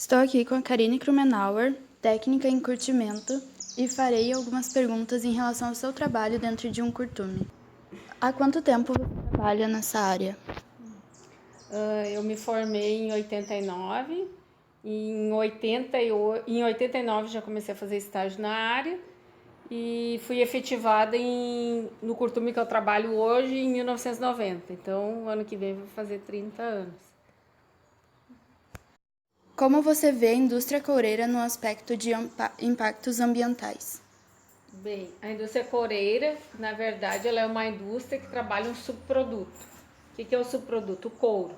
Estou aqui com a Karine Krumenauer, técnica em curtimento, e farei algumas perguntas em relação ao seu trabalho dentro de um curtume. Há quanto tempo você trabalha nessa área? Eu me formei em 89, em 89 já comecei a fazer estágio na área e fui efetivada no curtume que eu trabalho hoje em 1990. Então, ano que vem vou fazer 30 anos. Como você vê a indústria coureira no aspecto de impactos ambientais? Bem, a indústria coureira, na verdade, ela é uma indústria que trabalha um subproduto. O que é o subproduto? O couro.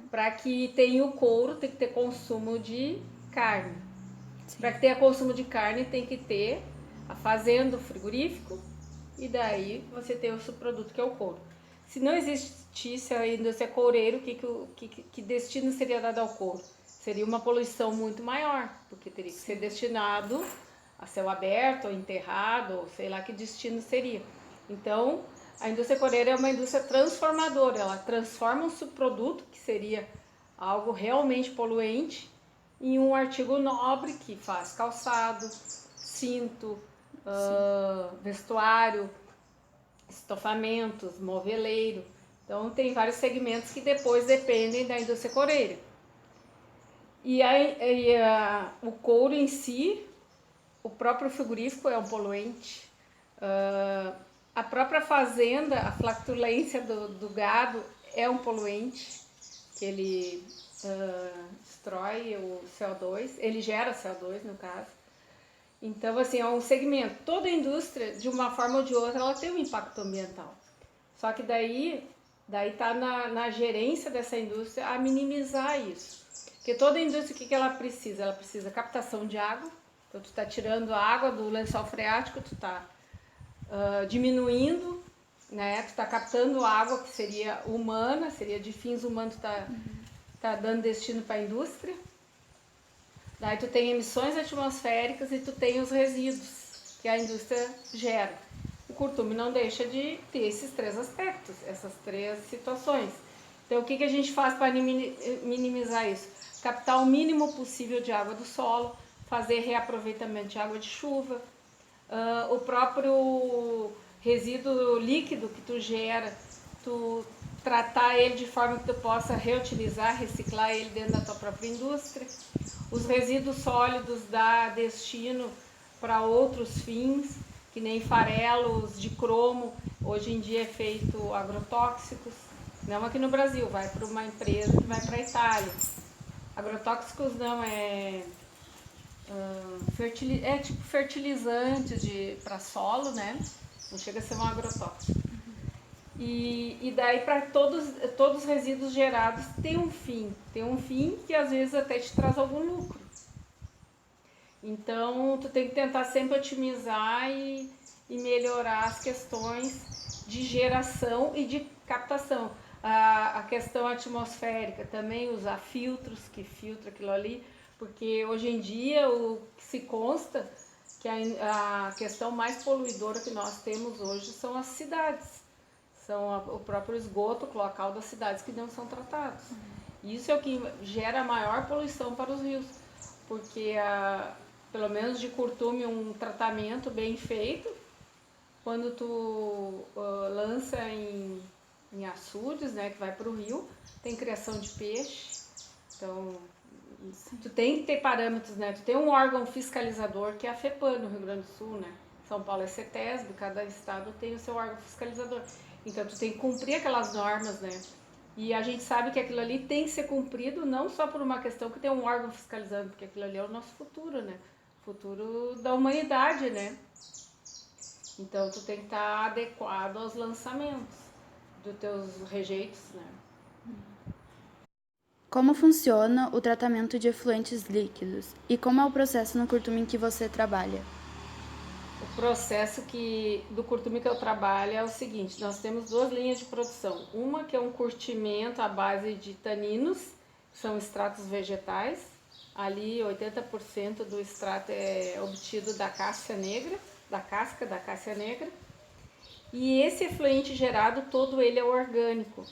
Para que tenha o couro, tem que ter consumo de carne. Para que tenha consumo de carne, tem que ter a fazenda, o frigorífico, e daí você tem o subproduto que é o couro. Se não existisse a indústria coureira, que destino seria dado ao couro? Seria uma poluição muito maior, porque teria que ser destinado a céu aberto, ou enterrado, ou sei lá que destino seria. Então, a indústria coureira é uma indústria transformadora, ela transforma um subproduto, que seria algo realmente poluente, em um artigo nobre que faz calçado, cinto, vestuário, estofamentos, moveleiro. Então tem vários segmentos que depois dependem da indústria coureira. O couro em si, o próprio frigorífico é um poluente. A própria fazenda, a flatulência do gado é um poluente, que ele destrói o CO2, ele gera CO2 no caso. Então, assim, é um segmento. Toda indústria, de uma forma ou de outra, ela tem um impacto ambiental. Só que daí tá na gerência dessa indústria a minimizar isso. Porque toda indústria, o que ela precisa? Ela precisa captação de água. Então, tu tá tirando a água do lençol freático, tu tá diminuindo, né? Tu tá captando água que seria humana, seria de fins humanos, tu tá dando destino para a indústria. Daí tu tem emissões atmosféricas e tu tem os resíduos que a indústria gera. O curtume não deixa de ter esses três aspectos, essas três situações. Então, o que a gente faz para minimizar isso? Captar o mínimo possível de água do solo, fazer reaproveitamento de água de chuva, o próprio resíduo líquido que tu gera, tu tratar ele de forma que tu possa reutilizar, reciclar ele dentro da tua própria indústria. Os resíduos sólidos dá destino para outros fins, que nem farelos de cromo, hoje em dia é feito agrotóxicos, não aqui no Brasil, vai para uma empresa que vai para a Itália. Agrotóxicos não, é tipo fertilizante para solo, né? Não chega a ser um agrotóxico. E daí para todos os resíduos gerados tem um fim que às vezes até te traz algum lucro. Então tu tem que tentar sempre otimizar e melhorar as questões de geração e de captação. A questão atmosférica também, usar filtros que filtra aquilo ali, porque hoje em dia o que se consta que a questão mais poluidora que nós temos hoje são as cidades. São o próprio esgoto cloacal das cidades que não são tratados. Isso é o que gera a maior poluição para os rios, porque pelo menos de curtume um tratamento bem feito, quando tu lança em açudes, né, que vai para o rio, tem criação de peixe. Então, tu tem que ter parâmetros, né? Tu tem um órgão fiscalizador que é a FEPAM no Rio Grande do Sul, né? São Paulo é CETESB, cada estado tem o seu órgão fiscalizador. Então tu tem que cumprir aquelas normas, né? E a gente sabe que aquilo ali tem que ser cumprido não só por uma questão que tem um órgão fiscalizando, porque aquilo ali é o nosso futuro, né? Futuro da humanidade, né? Então tu tem que estar adequado aos lançamentos dos teus rejeitos, né? Como funciona o tratamento de efluentes líquidos e como é o processo no curtume em que você trabalha? O processo do curtume que eu trabalho é o seguinte: nós temos duas linhas de produção. Uma que é um curtimento à base de taninos, que são extratos vegetais. Ali 80% do extrato é obtido da cássia negra, da casca da cássia negra. E esse efluente gerado todo ele é orgânico.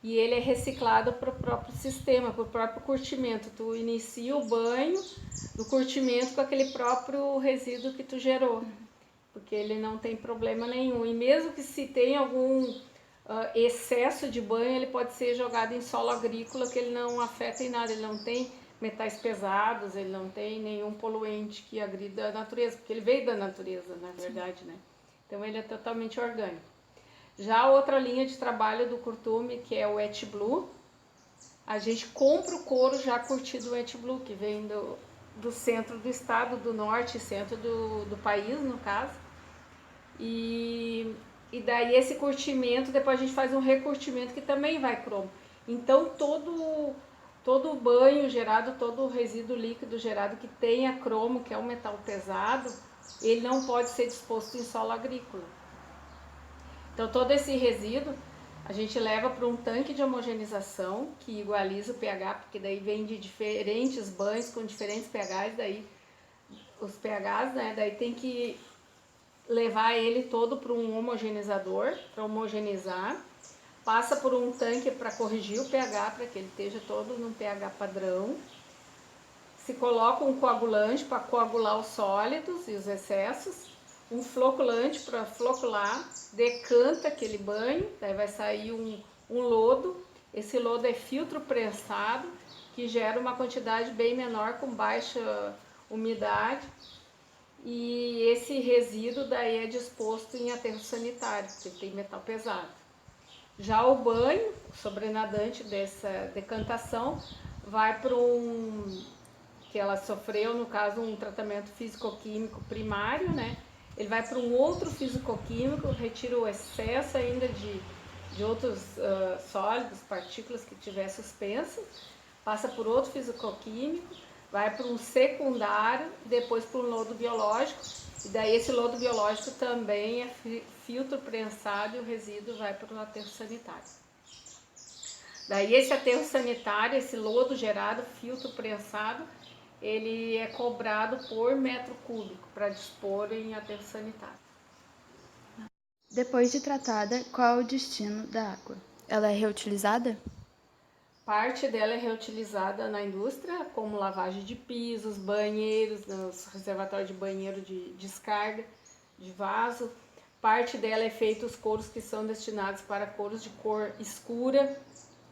e ele é reciclado para o próprio sistema, para o próprio curtimento. Tu inicia o banho do curtimento com aquele próprio resíduo que tu gerou, porque ele não tem problema nenhum. E mesmo que se tenha algum excesso de banho, ele pode ser jogado em solo agrícola, que ele não afeta em nada, ele não tem metais pesados, ele não tem nenhum poluente que agrida a natureza, porque ele veio da natureza, na verdade, né? Então ele é totalmente orgânico. Já a outra linha de trabalho do curtume, que é o Wet Blue, a gente compra o couro já curtido Wet Blue, que vem do centro do estado, do norte, centro do país, no caso. E daí esse curtimento, depois a gente faz um recurtimento que também vai cromo. Então todo o banho gerado, todo o resíduo líquido gerado que tenha cromo, que é um metal pesado, ele não pode ser disposto em solo agrícola. Então todo esse resíduo a gente leva para um tanque de homogeneização que igualiza o pH, porque daí vem de diferentes banhos com diferentes pHs, daí os pHs, né, daí tem que levar ele todo para um homogeneizador, para homogeneizar, passa por um tanque para corrigir o pH, para que ele esteja todo num pH padrão, se coloca um coagulante para coagular os sólidos e os excessos, um floculante para flocular, decanta aquele banho, daí vai sair um lodo, esse lodo é filtro prensado, que gera uma quantidade bem menor com baixa umidade, e esse resíduo daí é disposto em aterro sanitário, porque tem metal pesado. Já o banho, o sobrenadante dessa decantação, vai para que ela sofreu, no caso, um tratamento físico-químico primário, né? Ele vai para um outro físico-químico, retira o excesso ainda de outros sólidos, partículas que tiver suspensas, passa por outro físico-químico, vai para um secundário, depois para um lodo biológico, e daí esse lodo biológico também é filtro prensado e o resíduo vai para o aterro sanitário. Daí esse aterro sanitário, esse lodo gerado, filtro prensado, ele é cobrado por metro cúbico para dispor em aterro sanitário. Depois de tratada, qual é o destino da água? Ela é reutilizada? Parte dela é reutilizada na indústria, como lavagem de pisos, banheiros, nos reservatórios de banheiro de descarga, de vaso. Parte dela é feita os couros que são destinados para couros de cor escura,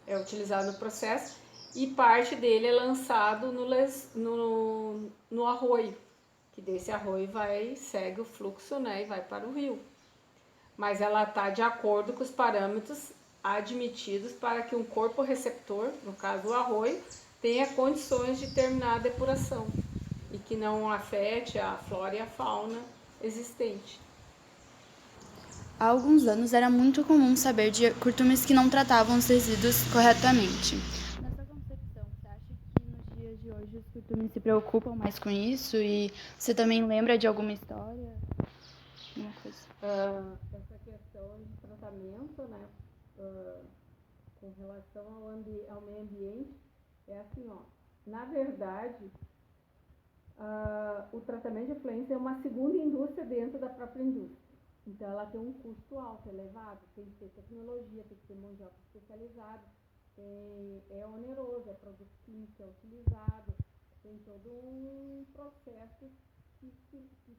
é utilizado no processo, e parte dele é lançado no arroio, que desse arroio segue o fluxo, né, e vai para o rio. Mas ela está de acordo com os parâmetros admitidos para que um corpo receptor, no caso o arroio, tenha condições de terminar a depuração e que não afete a flora e a fauna existente. Há alguns anos era muito comum saber de curtumes que não tratavam os resíduos corretamente. Na sua concepção, você acha que nos dias de hoje os curtumes se preocupam mais com isso? E você também lembra de alguma história? Alguma coisa? Essa questão de tratamento, né, com relação ao meio ambiente, é assim, ó, na verdade, o tratamento de efluentes é uma segunda indústria dentro da própria indústria. Então ela tem um custo alto, elevado, tem que ter tecnologia, tem que ter mão de obra especializada, é oneroso, é produto químico que é utilizado, tem todo um processo que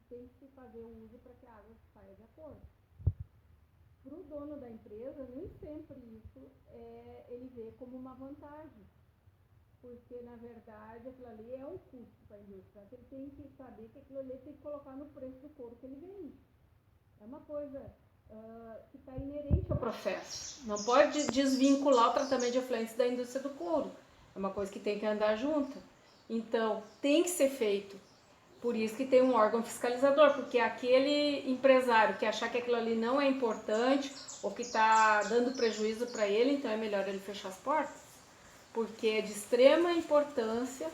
tem que se fazer o uso para que a água saia de acordo. Para o dono da empresa, nem sempre isso ele vê como uma vantagem, porque na verdade aquilo ali é um custo para a indústria, ele tem que saber que aquilo ali tem que colocar no preço do couro que ele vende. É uma coisa que está inerente ao processo. Não pode desvincular o tratamento de efluentes da indústria do couro. É uma coisa que tem que andar junto. Então, tem que ser feito. Por isso que tem um órgão fiscalizador, porque aquele empresário que achar que aquilo ali não é importante ou que está dando prejuízo para ele, então é melhor ele fechar as portas. Porque é de extrema importância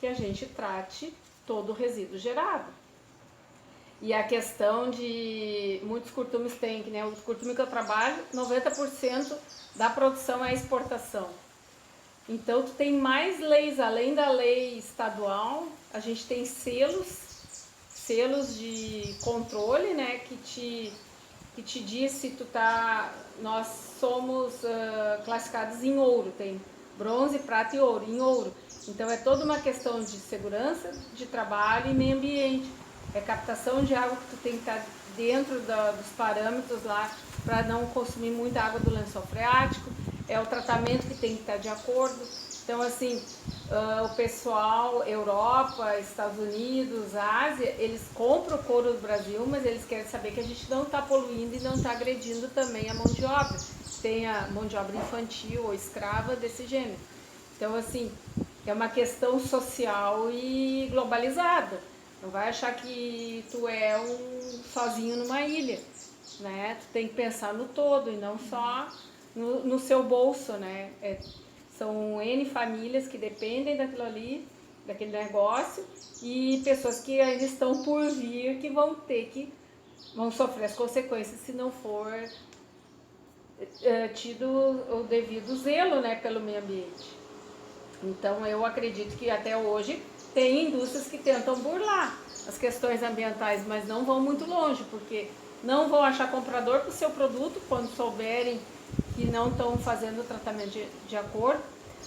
que a gente trate todo o resíduo gerado. E a questão de muitos curtumes tem, que né, o curtume que eu trabalho, 90% da produção é exportação. Então tu tem mais leis, além da lei estadual, a gente tem selos de controle, né, que te que te diz se tu tá... Nós somos classificados em ouro, tem bronze, prata e ouro, em ouro. Então é toda uma questão de segurança de trabalho e meio ambiente. É captação de água que tu tem que estar dentro dos parâmetros lá para não consumir muita água do lençol freático. É o tratamento que tem que estar de acordo. Então assim, o pessoal, Europa, Estados Unidos, Ásia, eles compram o couro do Brasil, mas eles querem saber que a gente não está poluindo e não está agredindo também a mão de obra. Tem a mão de obra infantil ou escrava desse gênero. Então assim, é uma questão social e globalizada. Não vai achar que tu é sozinho numa ilha, né? Tu tem que pensar no todo e não só no seu bolso, né? São N famílias que dependem daquilo ali, daquele negócio, e pessoas que ainda estão por vir que vão sofrer as consequências se não for tido o devido zelo, né, pelo meio ambiente. Então eu acredito que até hoje tem indústrias que tentam burlar as questões ambientais, mas não vão muito longe, porque não vão achar comprador para o seu produto quando souberem que não estão fazendo o tratamento de acordo.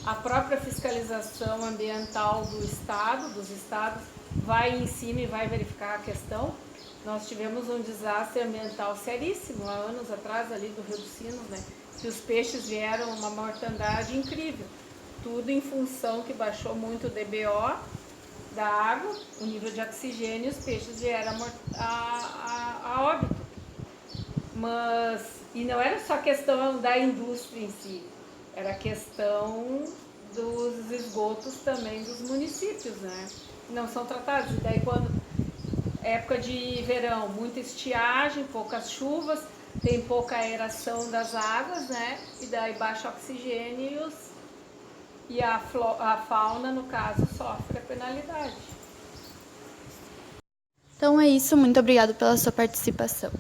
A própria fiscalização ambiental do Estado, dos estados, vai em cima e vai verificar a questão. Nós tivemos um desastre ambiental seríssimo há anos atrás ali do Rio dos Sinos, né? Que os peixes vieram uma mortandade incrível. Tudo em função que baixou muito o DBO da água, o nível de oxigênio, e os peixes vieram a óbito. E não era só questão da indústria em si, era questão dos esgotos também dos municípios, né? Não são tratados. E daí quando época de verão, muita estiagem, poucas chuvas, tem pouca aeração das águas, né? E daí baixa oxigênio e a fauna, no caso, sofre a penalidade. Então é isso, muito obrigada pela sua participação.